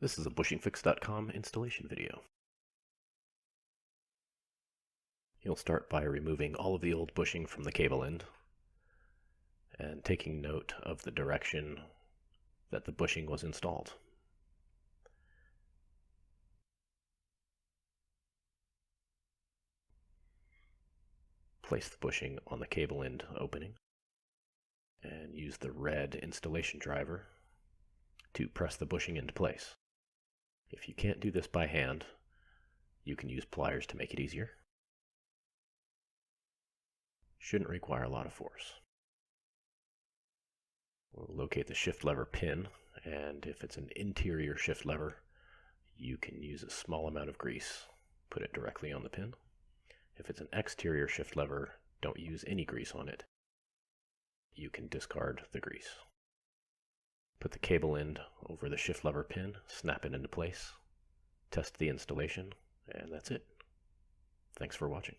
This is a bushingfix.com installation video. You'll start by removing all of the old bushing from the cable end and taking note of the direction that the bushing was installed. Place the bushing on the cable end opening and use the red installation driver to press the bushing into place. If you can't do this by hand, you can use pliers to make it easier. Shouldn't require a lot of force. We'll locate the shift lever pin, and if it's an interior shift lever, you can use a small amount of grease. Put it directly on the pin. If it's an exterior shift lever, don't use any grease on it. You can discard the grease. Put the cable end over the shift lever pin, snap it into place, test the installation, and that's it. Thanks for watching.